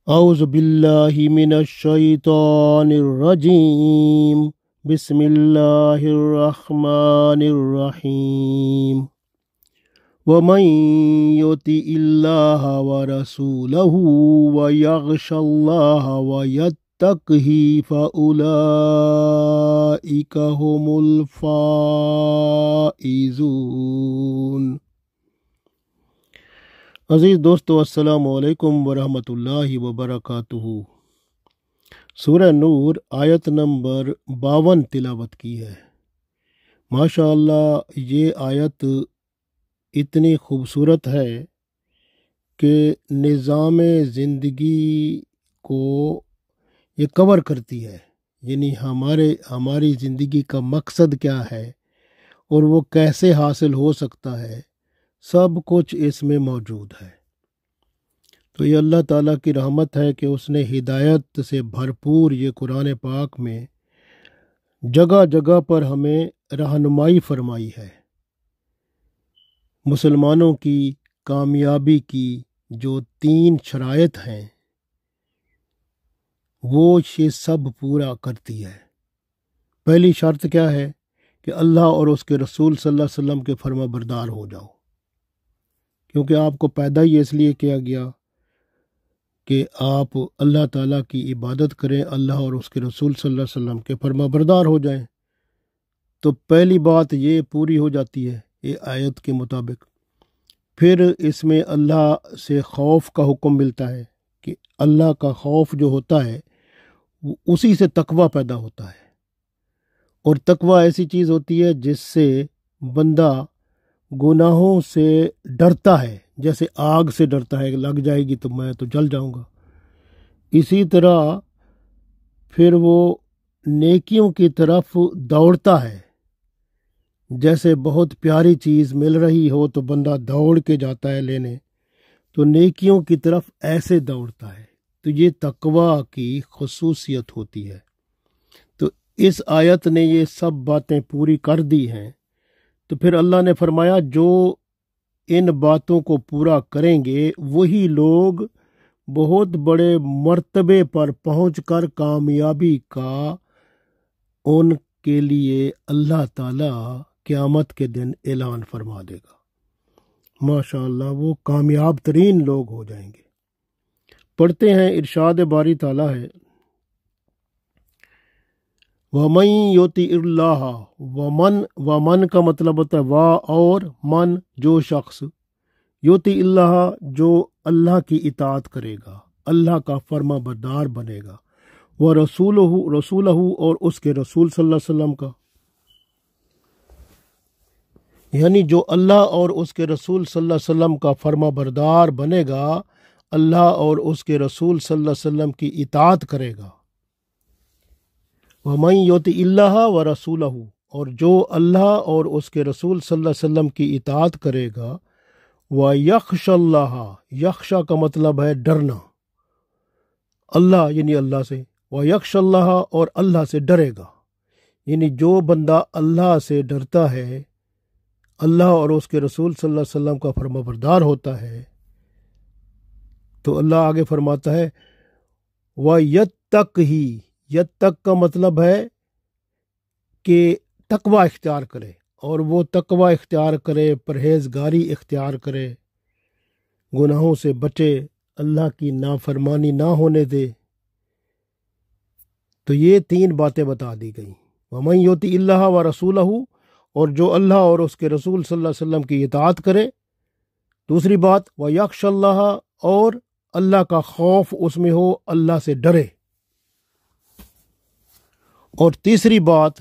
اعوذ باللہ من الشیطان الرجیم بسم اللہ الرحمن الرحیم ومن یطع اللہ ورسولہ ویخش اللہ ویتقہ فاولئک هم الفائزون۔ عزیز دوستو، السلام علیکم ورحمۃ اللہ وبرکاتہ۔ سورہ نور آیت نمبر 52 تلاوت کی ہے۔ ماشاء اللہ یہ آیت اتنی خوبصورت ہے کہ نظام زندگی کو یہ کور کرتی ہے، یعنی ہماری زندگی کا مقصد کیا ہے اور وہ کیسے حاصل ہو سکتا ہے، سب کچھ اس میں موجود ہے۔ تو یہ اللہ تعالیٰ کی رحمت ہے کہ اس نے ہدایت سے بھرپور یہ قرآن پاک میں جگہ جگہ پر ہمیں رہنمائی فرمائی ہے۔ مسلمانوں کی کامیابی کی جو 3 شرائط ہیں وہ یہ سب پورا کرتی ہے۔ پہلی شرط کیا ہے کہ اللہ اور اس کے رسول صلی اللہ علیہ وسلم کے فرما بردار ہو جاؤ، کیونکہ آپ کو پیدا ہی اس لیے کیا گیا کہ آپ اللہ تعالیٰ کی عبادت کریں، اللہ اور اس کے رسول صلی اللہ علیہ وسلم کے فرما بردار ہو جائیں۔ تو پہلی بات یہ پوری ہو جاتی ہے یہ آیت کے مطابق۔ پھر اس میں اللہ سے خوف کا حکم ملتا ہے کہ اللہ کا خوف جو ہوتا ہے اسی سے تقوی پیدا ہوتا ہے، اور تقوی ایسی چیز ہوتی ہے جس سے بندہ گناہوں سے ڈرتا ہے، جیسے آگ سے ڈرتا ہے، لگ جائے گی تو میں تو جل جاؤں گا۔ اسی طرح پھر وہ نیکیوں کی طرف دوڑتا ہے، جیسے بہت پیاری چیز مل رہی ہو تو بندہ دوڑ کے جاتا ہے لینے، تو نیکیوں کی طرف ایسے دوڑتا ہے۔ تو یہ تقوی کی خصوصیت ہوتی ہے۔ تو اس آیت نے یہ سب باتیں پوری کر دی ہیں۔ تو پھر اللہ نے فرمایا جو ان باتوں کو پورا کریں گے وہی لوگ بہت بڑے مرتبے پر پہنچ کر کامیابی کا ان کے لیے اللہ تعالیٰ قیامت کے دن اعلان فرما دے گا۔ ماشاءاللہ وہ کامیاب ترین لوگ ہو جائیں گے۔ پڑھتے ہیں، ارشاد باری تعالیٰ ہے، وَمَن یُطِعِ اللَّهَ، ومن کا مطلب ہوتا ہے وا اور من، جو شخص یُطِعِ اللَّهَ جو اللہ کی اطاعت کرے گا، اللہ کا فرما بردار بنے گا، رسولہ اور اس کے رسول صلی اللہ علیہ وسلم کا، یعنی جو اللہ اور اس کے رسول صلی اللہ علیہ وسلم کا فرما بردار بنے گا، اللہ اور اس کے رسول صلی اللہ علیہ وسلم کی اطاعت کرے گا۔ وَمَن یُطِعِ اللَّهَ وَرَسُولَهُ، اور جو اللہ اور اس کے رسول صلی اللہ علیہ وسلم کی اطاعت کرے گا، وَيَخْشَ اللَّهَ، یخشا کا مطلب ہے ڈرنا، اللہ یعنی اللہ سے، وَيَخْشَ اللَّهَ اور اللہ سے ڈرے گا، یعنی جو بندہ اللہ سے ڈرتا ہے، اللہ اور اس کے رسول صلی اللہ علیہ وسلم کا فرما بردار ہوتا ہے، تو اللہ آگے فرماتا ہے وَيَتَّقْهِ، یتق کا مطلب ہے کہ تقوی اختیار کرے، اور وہ تقوی اختیار کرے، پرہیزگاری اختیار کرے، گناہوں سے بچے، اللہ کی نافرمانی نہ ہونے دے۔ تو یہ 3 باتیں بتا دی گئیں، وَمَن یُطِعِ اللَّهَ وَرَسُولَهُ، اور جو اللہ اور اس کے رسول صلی اللہ علیہ وسلم کی اطاعت کرے۔ دوسری بات وَيَخْشَ اللَّهَ، اور اللہ کا خوف اس میں ہو، اللہ سے ڈرے۔ اور تیسری بات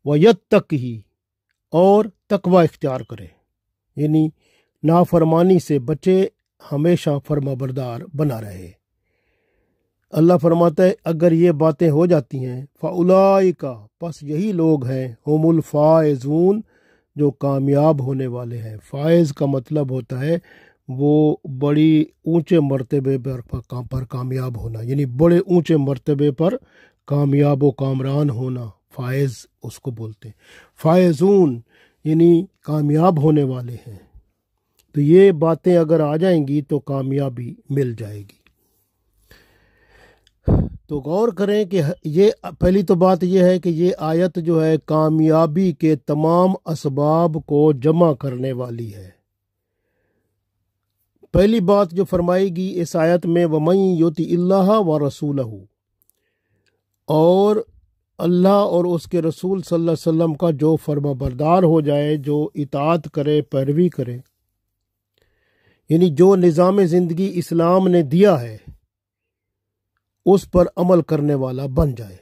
وَيَتَّقْهِ، اور تقوی اختیار کرے، یعنی نافرمانی سے بچے، ہمیشہ فرما بردار بنا رہے۔ اللہ فرماتا ہے اگر یہ باتیں ہو جاتی ہیں فَأُولَئِکَ، پس یہی لوگ ہیں، هُمُ الْفَائِزُونَ، جو کامیاب ہونے والے ہیں۔ فائز کا مطلب ہوتا ہے وہ بڑی اونچے مرتبے پر کامیاب ہونا، یعنی بڑے اونچے مرتبے پر کامیاب و کامران ہونا، فائز اس کو بولتے ہیں۔ فائزون یعنی کامیاب ہونے والے ہیں۔ تو یہ باتیں اگر آ جائیں گی تو کامیابی مل جائے گی۔ تو غور کریں کہ یہ پہلی تو بات یہ ہے کہ یہ آیت جو ہے کامیابی کے تمام اسباب کو جمع کرنے والی ہے۔ پہلی بات جو فرمائی گی اس آیت میں وَمَن یُطِعِ اللَّهَ وَرَسُولَهُ، اور اللہ اور اس کے رسول صلی اللہ علیہ وسلم کا جو فرما بردار ہو جائے، جو اطاعت کرے، پیروی کرے، یعنی جو نظام زندگی اسلام نے دیا ہے اس پر عمل کرنے والا بن جائے،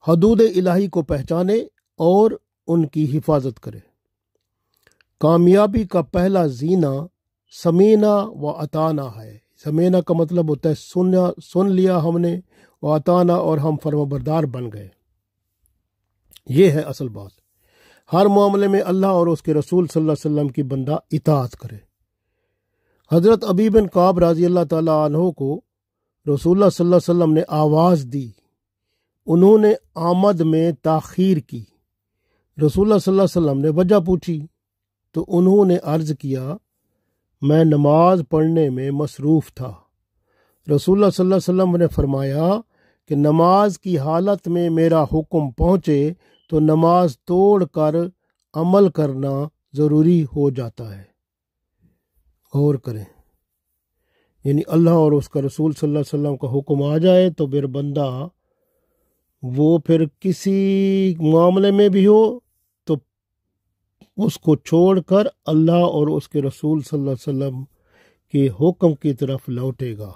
حدود الہی کو پہچانے اور ان کی حفاظت کرے۔ کامیابی کا پہلا زینہ سمینا و اطانا ہے۔ سمینا کا مطلب ہوتا ہے سن لیا ہم نے، و اطانا اور ہم فرما بردار بن گئے۔ یہ ہے اصل بات، ہر معاملے میں اللہ اور اس کے رسول صلی اللہ علیہ وسلم کی بندہ اطاعت کرے۔ حضرت ابی بن کعب رضی اللہ تعالیٰ عنہ کو رسول اللہ صلی اللہ علیہ وسلم نے آواز دی، انہوں نے آمد میں تاخیر کی۔ رسول اللہ صلی اللہ علیہ وسلم نے وجہ پوچھی تو انہوں نے عرض کیا میں نماز پڑھنے میں مصروف تھا۔ رسول اللہ صلی اللہ علیہ وسلم نے فرمایا کہ نماز کی حالت میں میرا حکم پہنچے تو نماز توڑ کر عمل کرنا ضروری ہو جاتا ہے۔ غور کریں، یعنی اللہ اور اس کا رسول صلی اللہ علیہ وسلم کا حکم آ جائے تو پھر بندہ وہ پھر کسی معاملے میں بھی ہو تو اس کو چھوڑ کر اللہ اور اس کے رسول صلی اللہ علیہ وسلم کے حکم کی طرف لوٹے گا۔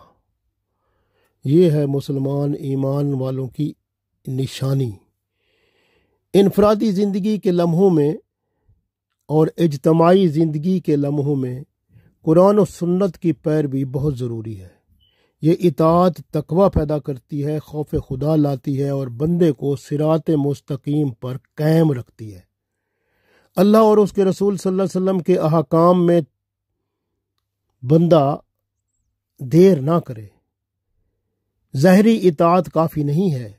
یہ ہے مسلمان ایمان والوں کی نشانی۔ انفرادی زندگی کے لمحوں میں اور اجتماعی زندگی کے لمحوں میں قرآن و سنت کی پیروی بہت ضروری ہے۔ یہ اطاعت تقوی پیدا کرتی ہے، خوف خدا لاتی ہے اور بندے کو صراط مستقیم پر قائم رکھتی ہے۔ اللہ اور اس کے رسول صلی اللہ علیہ وسلم کے احکام میں بندہ دیر نہ کرے۔ ظاہری اطاعت کافی نہیں ہے،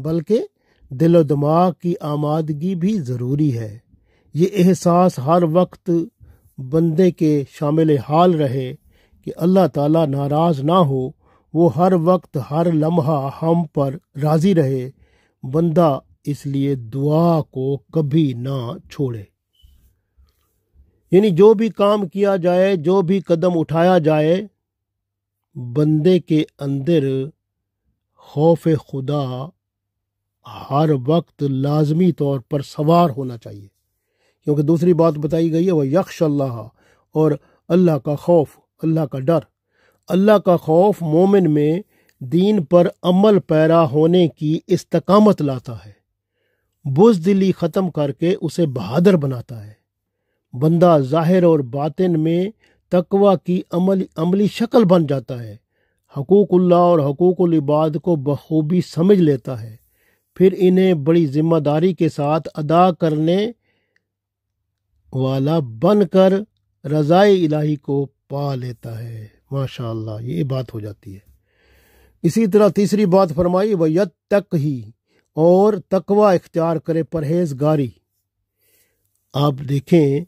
بلکہ دل و دماغ کی آمادگی بھی ضروری ہے۔ یہ احساس ہر وقت بندے کے شامل حال رہے کہ اللہ تعالیٰ ناراض نہ ہو، وہ ہر وقت ہر لمحہ ہم پر راضی رہے۔ بندہ اس لیے دعا کو کبھی نہ چھوڑے۔ یعنی جو بھی کام کیا جائے، جو بھی قدم اٹھایا جائے، بندے کے اندر خوف خدا ہر وقت لازمی طور پر سوار ہونا چاہیے، کیونکہ دوسری بات بتائی گئی ہے وہ یخش اللہ، اور اللہ کا خوف، اللہ کا ڈر۔ اللہ کا خوف مومن میں دین پر عمل پیرا ہونے کی استقامت لاتا ہے، بزدلی ختم کر کے اسے بہادر بناتا ہے۔ بندہ ظاہر اور باطن میں تقوی کی عملی شکل بن جاتا ہے، حقوق اللہ اور حقوق العباد کو بخوبی سمجھ لیتا ہے، پھر انہیں بڑی ذمہ داری کے ساتھ ادا کرنے والا بن کر رضائے الہی کو پا لیتا ہے۔ ماشاء اللہ، یہ بات ہو جاتی ہے۔ اسی طرح تیسری بات فرمائی وَيَتَّقْهِ، اور تقوی اختیار کرے، پرہیزگاری۔ آپ دیکھیں،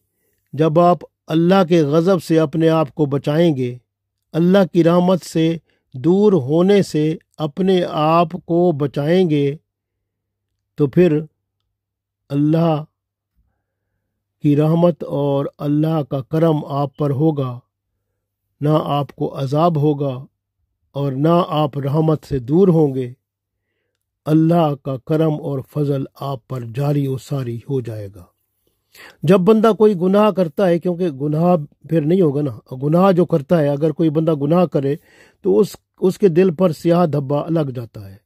جب آپ اللہ کے غضب سے اپنے آپ کو بچائیں گے، اللہ کی رحمت سے دور ہونے سے اپنے آپ کو بچائیں گے، تو پھر اللہ کی رحمت اور اللہ کا کرم آپ پر ہوگا، نہ آپ کو عذاب ہوگا اور نہ آپ رحمت سے دور ہوں گے۔ اللہ کا کرم اور فضل آپ پر جاری و ساری ہو جائے گا۔ جب بندہ کوئی گناہ کرتا ہے، کیونکہ گناہ پھر نہیں ہوگا نا، گناہ جو کرتا ہے، اگر کوئی بندہ گناہ کرے تو اس کے دل پر سیاہ دھبا لگ جاتا ہے۔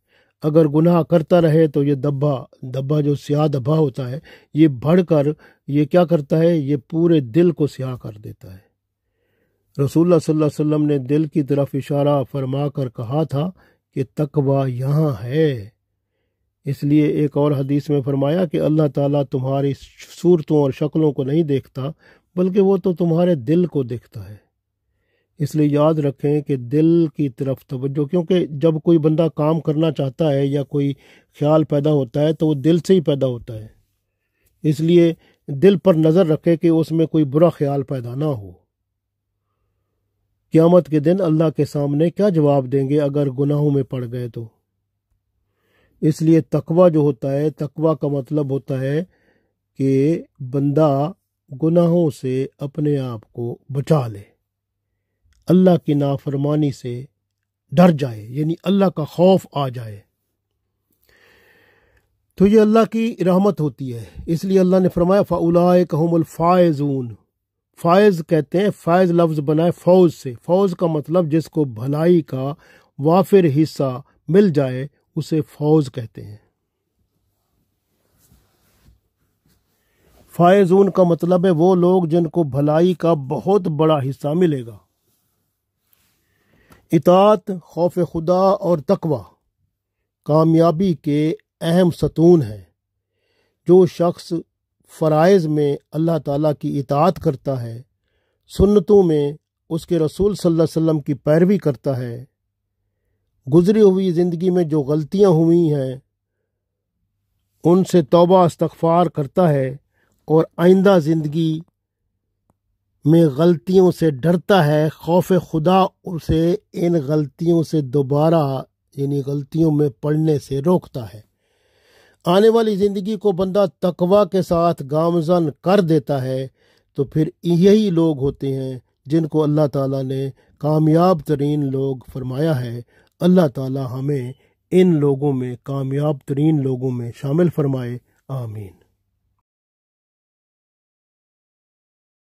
اگر گناہ کرتا رہے تو یہ دھبا جو سیاہ دھبا ہوتا ہے، یہ بڑھ کر یہ کیا کرتا ہے، یہ پورے دل کو سیاہ کر دیتا ہے۔ رسول اللہ صلی اللہ علیہ وسلم نے دل کی طرف اشارہ فرما کر کہا تھا کہ تقوی یہاں ہے۔ اس لیے ایک اور حدیث میں فرمایا کہ اللہ تعالیٰ تمہاری صورتوں اور شکلوں کو نہیں دیکھتا، بلکہ وہ تو تمہارے دل کو دیکھتا ہے۔ اس لیے یاد رکھیں کہ دل کی طرف توجہ، کیونکہ جب کوئی بندہ کام کرنا چاہتا ہے یا کوئی خیال پیدا ہوتا ہے تو وہ دل سے ہی پیدا ہوتا ہے، اس لیے دل پر نظر رکھے کہ اس میں کوئی برا خیال پیدا نہ ہو۔ قیامت کے دن اللہ کے سامنے کیا جواب دیں گے اگر گناہوں میں پڑ گئے تو۔ اس لیے تقوی جو ہوتا ہے، تقوی کا مطلب ہوتا ہے کہ بندہ گناہوں سے اپنے آپ کو بچا لے، اللہ کی نافرمانی سے ڈر جائے، یعنی اللہ کا خوف آ جائے۔ تو یہ اللہ کی رحمت ہوتی ہے، اس لیے اللہ نے فرمایا فَأُولَٰئِکَ هُمُ الْفَائِزُونَ۔ فائز کہتے ہیں، فائز لفظ بنا ہے فوز سے۔ فوز کا مطلب جس کو بھلائی کا وافر حصہ مل جائے اسے فوز کہتے ہیں۔ فائزون کا مطلب ہے وہ لوگ جن کو بھلائی کا بہت بڑا حصہ ملے گا۔ اطاعت، خوف خدا اور تقوی کامیابی کے اہم ستون ہیں۔ جو شخص فرائض میں اللہ تعالیٰ کی اطاعت کرتا ہے، سنتوں میں اس کے رسول صلی اللہ علیہ وسلم کی پیروی کرتا ہے، گزری ہوئی زندگی میں جو غلطیاں ہوئی ہیں ان سے توبہ استغفار کرتا ہے، اور آئندہ زندگی میں غلطیوں سے ڈرتا ہے، خوف خدا اسے ان غلطیوں سے دوبارہ یعنی غلطیوں میں پڑنے سے روکتا ہے۔ آنے والی زندگی کو بندہ تقوی کے ساتھ گامزن کر دیتا ہے تو پھر یہی لوگ ہوتے ہیں جن کو اللہ تعالیٰ نے کامیاب ترین لوگ فرمایا ہے۔ اللہ تعالیٰ ہمیں ان لوگوں میں، کامیاب ترین لوگوں میں شامل فرمائے، آمین۔